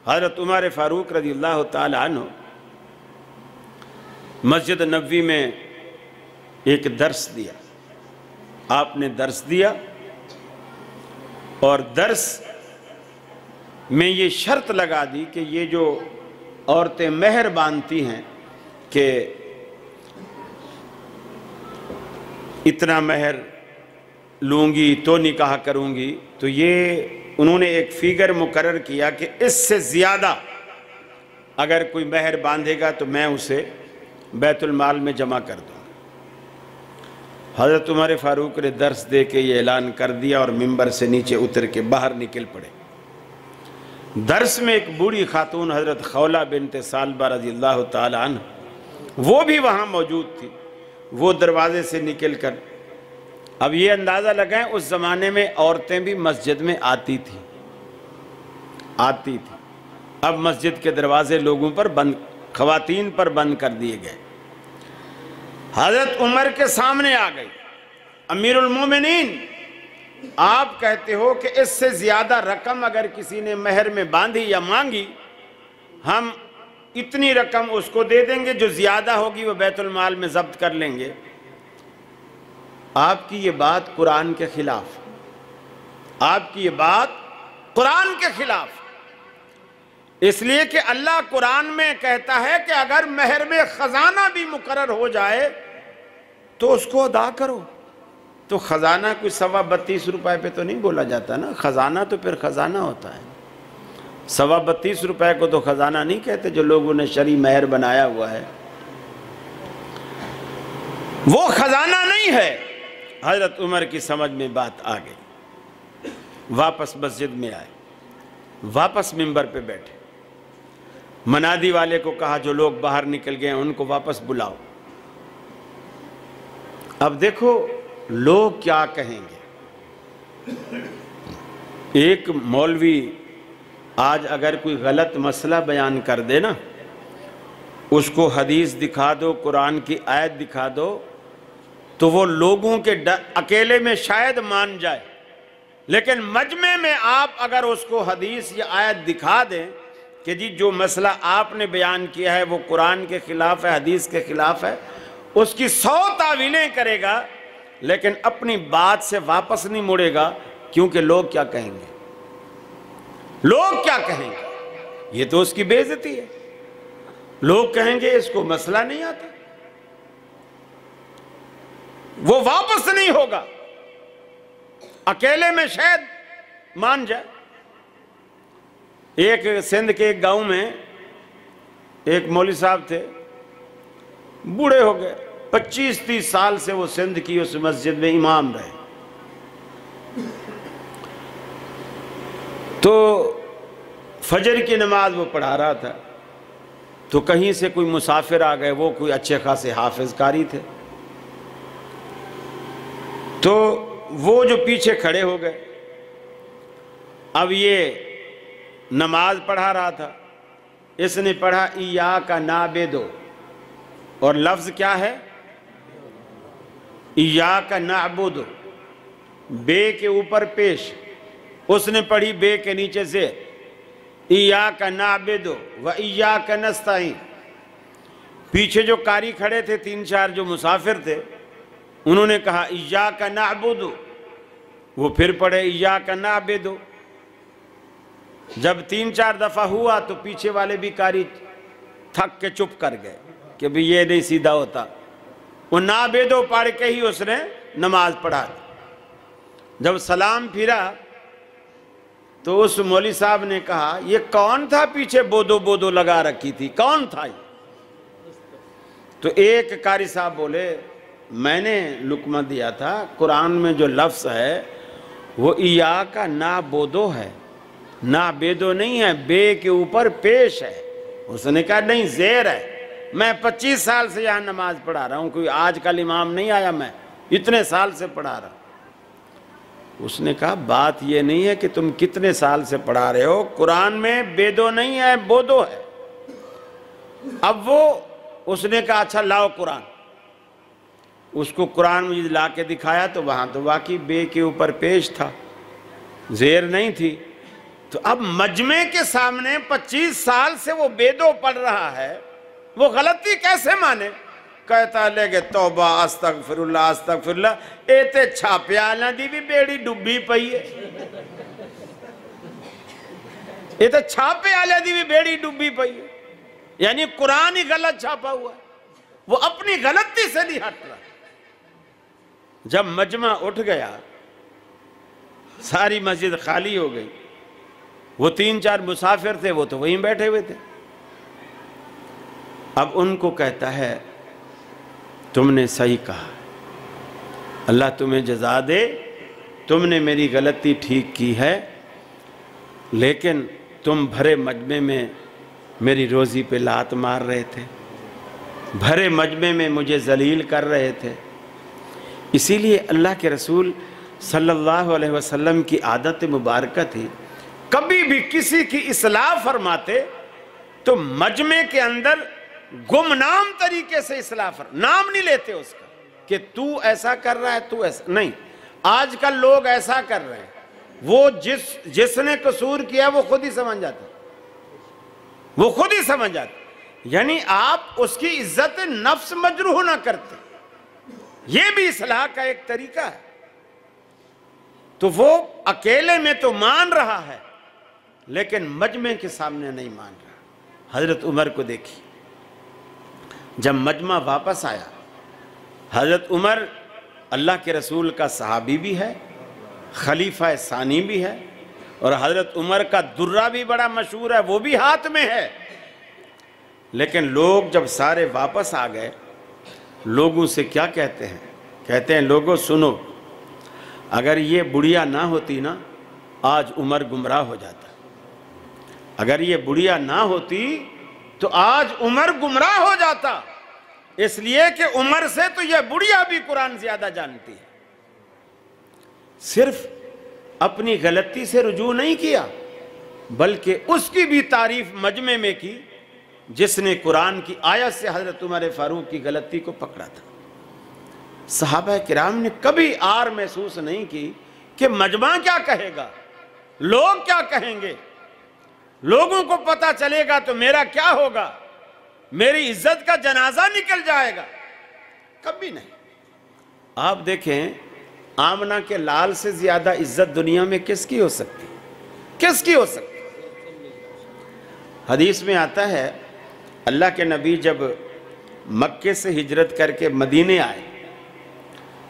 حضرت عمر فاروق رضی اللہ تعالی عنہ مسجد نبوی میں ایک درس دیا. آپ نے درس دیا اور درس میں یہ شرط لگا دی کہ یہ جو عورتیں مہر باندھتی ہیں کہ اتنا مہر لوں گی تو نکاح کروں گی، تو یہ انہوں نے ایک فیگر مقرر کیا کہ اس سے زیادہ اگر کوئی مہر باندھے گا تو میں اسے بیت المال میں جمع کر دوں. حضرت عمر فاروق نے درس دے کے یہ اعلان کر دیا اور ممبر سے نیچے اتر کے باہر نکل پڑے. درس میں ایک بوڑھی خاتون حضرت خولہ بنت ثعلبہ رضی اللہ تعالی عنہ وہ بھی وہاں موجود تھی. وہ دروازے سے نکل کر، اب یہ اندازہ لگائیں اس زمانے میں عورتیں بھی مسجد میں آتی تھی. اب مسجد کے دروازے لوگوں پر بند، خواتین پر بند کر دیے گئے. حضرت عمر کے سامنے آ گئی. امیر المومنین، آپ کہتے ہو کہ اس سے زیادہ رقم اگر کسی نے مہر میں باندھی یا مانگی، ہم اتنی رقم اس کو دے دیں گے، جو زیادہ ہوگی وہ بیت المال میں ضبط کر لیں گے. آپ کی یہ بات قرآن کے خلاف، آپ کی یہ بات قرآن کے خلاف، اس لیے کہ اللہ قرآن میں کہتا ہے کہ اگر مہر میں خزانہ بھی مقرر ہو جائے تو اس کو ادا کرو. تو خزانہ کوئی 32.5 روپے پہ تو نہیں بولا جاتا نا، خزانہ تو پھر خزانہ ہوتا ہے. 32.5 روپے کو تو خزانہ نہیں کہتے جو لوگوں نے شرعی مہر بنایا ہوا ہے، وہ خزانہ نہیں ہے. حضرت عمر کی سمجھ میں بات آ گئی. واپس مسجد میں آئے، واپس ممبر پہ بیٹھے. منادی والے کو کہا جو لوگ باہر نکل گئے ان کو واپس بلاؤ. اب دیکھو لوگ کیا کہیں گے. ایک مولوی آج اگر کوئی غلط مسئلہ بیان کر دے نا، اس کو حدیث دکھا دو، قرآن کی آیت دکھا دو، تو وہ لوگوں کے اکیلے میں شاید مان جائے، لیکن مجمع میں آپ اگر اس کو حدیث یا آیت دکھا دیں کہ جی جو مسئلہ آپ نے بیان کیا ہے وہ قرآن کے خلاف ہے، حدیث کے خلاف ہے، اس کی 100 تعویلیں کرے گا لیکن اپنی بات سے واپس نہیں مڑے گا. کیونکہ لوگ کیا کہیں گے، لوگ کیا کہیں گے، یہ تو اس کی بے عزتی ہے. لوگ کہیں گے اس کو مسئلہ نہیں آتا، وہ واپس نہیں ہوگا، اکیلے میں شاید مان جائے. ایک سندھ کے ایک گاؤں میں ایک مولوی صاحب تھے، بوڑھے ہو گئے، 25-30 سال سے وہ سندھ کی اس مسجد میں امام رہے. تو فجر کی نماز وہ پڑھا رہا تھا، تو کہیں سے کوئی مسافر آ گئے، وہ کوئی اچھے خاصے حافظ قاری تھے، تو وہ جو پیچھے کھڑے ہو گئے. اب یہ نماز پڑھا رہا تھا، اس نے پڑھا ایاک نعبد، اور لفظ کیا ہے، ایاک نعبد، بے کے اوپر پیش. اس نے پڑھی بے کے نیچے سے ایاک نعبد و ایاک نستعین. پیچھے جو قاری کھڑے تھے 3-4 جو مسافر تھے، انہوں نے کہا ایاک نعبد، وہ پھر پڑھے ایاک نعبد. جب 3-4 دفعہ ہوا تو پیچھے والے بھی قاری تھک کے چپ کر گئے کہ بھی یہ نہیں سیدھا ہوتا. وہ نعبد پڑھ کے ہی اس نے نماز پڑھا دی. جب سلام پھرا تو اس مولوی صاحب نے کہا یہ کون تھا پیچھے بودو بودو لگا رکھی تھی، کون تھا یہ؟ تو ایک قاری صاحب بولے میں نے لقمہ دیا تھا، قرآن میں جو لفظ ہے وہ ایاک نعبدو ہے، نعبدو نہیں ہے، بے کے اوپر پیش ہے. اس نے کہا نہیں زیر ہے، میں 25 سال سے یہاں نماز پڑھا رہا ہوں، کوئی آج کل امام نہیں آیا، میں اتنے سال سے پڑھا رہا ہوں. اس نے کہا بات یہ نہیں ہے کہ تم کتنے سال سے پڑھا رہے ہو، قرآن میں بیدو نہیں ہے، بودو ہے. اب وہ اس نے کہا اچھا لاؤ قرآن. اس کو قرآن مجید لا کے دکھایا تو وہاں تو واقعی بے کے اوپر پیش تھا، زیر نہیں تھی. تو اب مجمع کے سامنے 25 سال سے وہ بیدو پڑھ رہا ہے، وہ غلطی کیسے مانے؟ کہتا لے کہ توبہ استغفر اللہ ایتے چھاپیاں دی بھی بیڑی ڈبی پئی ہے، ایتے چھاپے آلے دی بھی بیڑی ڈبی پئی ہے، یعنی قرآن ہی غلط چھاپا ہوا ہے، وہ اپنی غلطی سے نہیں ہٹ رہا۔ جب مجمع اٹھ گیا، ساری مسجد خالی ہو گئی، وہ 3-4 مسافر تھے، وہ تو وہیں بیٹھے ہوئے تھے۔ اب ان کو کہتا ہے تم نے صحیح کہا، اللہ تمہیں جزا دے، تم نے میری غلطی ٹھیک کی ہے، لیکن تم بھرے مجمع میں میری روزی پہ لات مار رہے تھے، بھرے مجمع میں مجھے ذلیل کر رہے تھے۔ اسی لیے اللہ کے رسول صلی اللہ علیہ وسلم کی عادت مبارکہ تھی، کبھی بھی کسی کی اصلاح فرماتے تو مجمع کے اندر گمنام طریقے سے اصلاح نام نہیں لیتے اس کا کہ تو ایسا کر رہا ہے، تو ایسا نہیں۔ آج کل لوگ ایسا کر رہے ہیں، وہ جس نے قصور کیا وہ خود ہی سمجھ جاتا، وہ خود ہی سمجھ جاتا، یعنی آپ اس کی عزت نفس مجروح نہ کرتے، یہ بھی اصلاح کا ایک طریقہ ہے۔ تو وہ اکیلے میں تو مان رہا ہے لیکن مجمع کے سامنے نہیں مان رہا۔ حضرت عمر کو دیکھی، جب مجمع واپس آیا، حضرت عمر اللہ کے رسول کا صحابی بھی ہے، خلیفہ ثانی بھی ہے، اور حضرت عمر کا درہ بھی بڑا مشہور ہے، وہ بھی ہاتھ میں ہے۔ لیکن لوگ جب سارے واپس آ گئے، لوگوں سے کیا کہتے ہیں؟ کہتے ہیں لوگوں سنو، اگر یہ بڑھیا نہ ہوتی نا آج عمر گمراہ ہو جاتا، اگر یہ بڑھیا نہ ہوتی تو آج عمر گمراہ ہو جاتا، اس لیے کہ عمر سے تو یہ بڑھیا بھی قرآن زیادہ جانتی ہے۔ صرف اپنی غلطی سے رجوع نہیں کیا بلکہ اس کی بھی تعریف مجمع میں کی جس نے قرآن کی آیت سے حضرت عمر فاروق کی غلطی کو پکڑا تھا۔ صحابہ کرام نے کبھی آر محسوس نہیں کی کہ مجمع کیا کہے گا، لوگ کیا کہیں گے، لوگوں کو پتہ چلے گا تو میرا کیا ہوگا، میری عزت کا جنازہ نکل جائے گا، کبھی نہیں۔ آپ دیکھیں آمنہ کے لال سے زیادہ عزت دنیا میں کس کی ہو سکتی، کس کی ہو سکتی؟ حدیث میں آتا ہے اللہ کے نبی جب مکے سے ہجرت کر کے مدینے آئے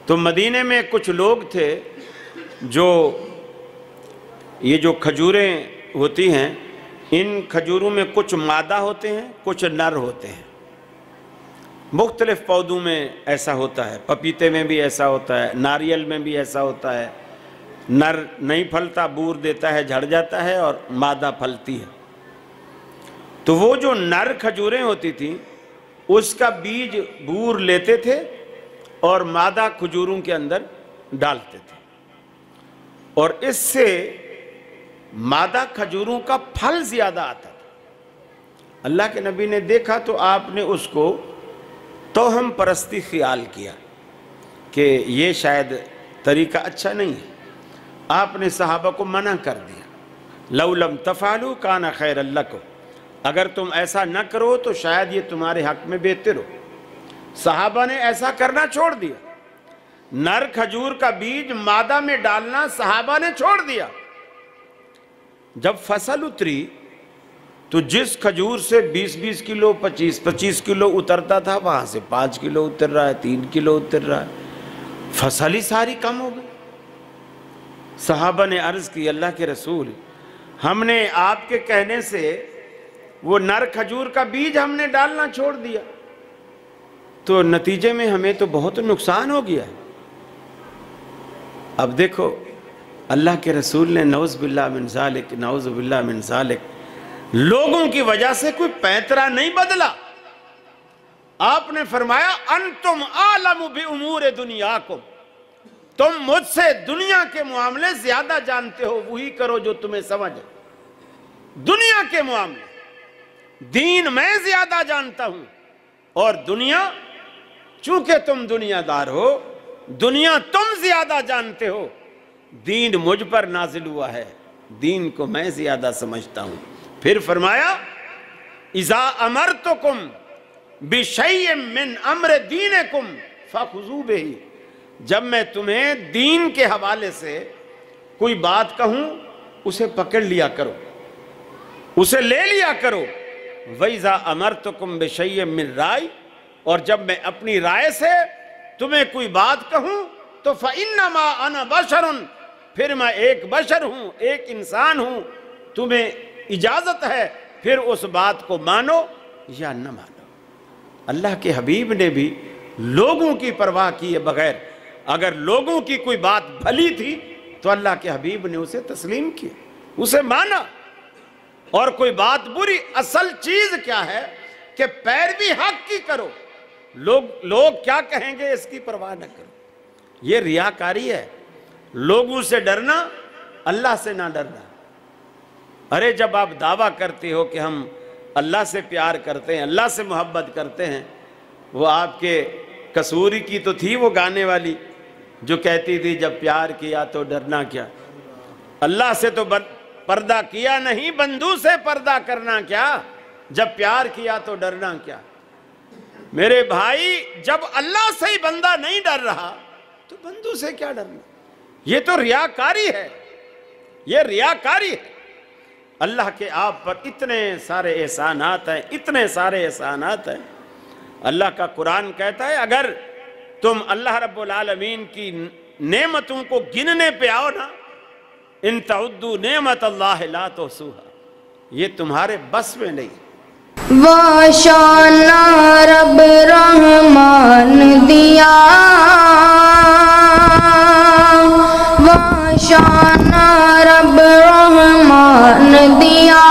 تو مدینے میں کچھ لوگ تھے جو یہ جو کھجوریں ہوتی ہیں، ان کھجوروں میں کچھ مادہ ہوتے ہیں، کچھ نر ہوتے ہیں۔ مختلف پودوں میں ایسا ہوتا ہے، پپیتے میں بھی ایسا ہوتا ہے، ناریل میں بھی ایسا ہوتا ہے، نر نہیں پھلتا، بور دیتا ہے، جھڑ جاتا ہے، اور مادہ پھلتی ہے۔ تو وہ جو نر کھجوریں ہوتی تھیں اس کا بیج بور لیتے تھے اور مادہ کھجوروں کے اندر ڈالتے تھے، اور اس سے مادہ کھجوروں کا پھل زیادہ آتا تھا۔ اللہ کے نبی نے دیکھا تو آپ نے اس کو توہم پرستی خیال کیا کہ یہ شاید طریقہ اچھا نہیں ہے، آپ نے صحابہ کو منع کر دیا، لَوْ لَمْ تَفْعَلُوا كَانَ خَيْرًا لَكُمْ، اگر تم ایسا نہ کرو تو شاید یہ تمہارے حق میں بہتر ہو۔ صحابہ نے ایسا کرنا چھوڑ دیا، نر کھجور کا بیج مادہ میں ڈالنا صحابہ نے چھوڑ دیا۔ جب فصل اتری تو جس کھجور سے 20 کلو 25 کلو اترتا تھا وہاں سے 5 کلو اتر رہا ہے، 3 کلو اتر رہا ہے، فصل ہی ساری کم ہو گئی۔ صحابہ نے عرض کی اللہ کے رسول، ہم نے آپ کے کہنے سے وہ نر کھجور کا بیج ہم نے ڈالنا چھوڑ دیا تو نتیجے میں ہمیں تو بہت نقصان ہو گیا ہے۔ اب دیکھو اللہ کے رسول نے نعوذ باللہ من ذالک، نعوذ باللہ من ذالک، لوگوں کی وجہ سے کوئی پیترا نہیں بدلا۔ آپ نے فرمایا انتم عالم بامور دنیاکم، تم مجھ سے دنیا کے معاملے زیادہ جانتے ہو، وہی کرو جو تمہیں سمجھ۔ دنیا کے معاملے، دین میں زیادہ جانتا ہوں، اور دنیا چونکہ تم دنیا دار ہو، دنیا تم زیادہ جانتے ہو، دین مجھ پر نازل ہوا ہے، دین کو میں زیادہ سمجھتا ہوں۔ پھر فرمایا اذا امرتکم بشیء من امر دینکم فخذوا بہ، جب میں تمہیں دین کے حوالے سے کوئی بات کہوں اسے پکڑ لیا کرو، اسے لے لیا کرو۔ وَإِذَا أَمَرْتُكُمْ بِشَيْءٍ مِّن رَائِي، اور جب میں اپنی رائے سے تمہیں کوئی بات کہوں تو فَإِنَّمَا أَنَا بَشَرٌ، پھر میں ایک بشر ہوں، ایک انسان ہوں، تمہیں اجازت ہے پھر اس بات کو مانو یا نہ مانو۔ اللہ کے حبیب نے بھی لوگوں کی پرواہ کیے بغیر، اگر لوگوں کی کوئی بات بھلی تھی تو اللہ کے حبیب نے اسے تسلیم کیا، اسے مانا۔ اور کوئی بات بری، اصل چیز کیا ہے کہ پیروی حق کی کرو، لوگ کیا کہیں گے اس کی پرواہ نہ کرو۔ یہ ریاکاری ہے، لوگوں سے ڈرنا، اللہ سے نہ ڈرنا۔ ارے جب آپ دعویٰ کرتے ہو کہ ہم اللہ سے پیار کرتے ہیں، اللہ سے محبت کرتے ہیں، وہ آپ کے کسوری کی تو تھی وہ گانے والی جو کہتی تھی جب پیار کیا تو ڈرنا کیا، اللہ سے تو پردہ کیا نہیں، بندوں سے پردہ کرنا کیا، جب پیار کیا تو ڈرنا کیا۔ میرے بھائی جب اللہ سے ہی بندہ نہیں ڈر رہا تو بندوں سے کیا ڈرنا؟ یہ تو ریاکاری ہے، یہ ریاکاری ہے۔ اللہ کے آپ پر اتنے سارے احسانات ہیں، اتنے سارے احسانات ہیں۔ اللہ کا قرآن کہتا ہے اگر تم اللہ رب العالمین کی نعمتوں کو گننے پہ آؤ نا، ان تعدوا نعمت اللہ لا تحصوها، یہ تمہارے بس میں نہیں۔ واشانا رب رحمان دیا، واشانا رب رحمان دیا،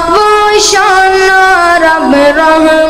واشانا رب رحمان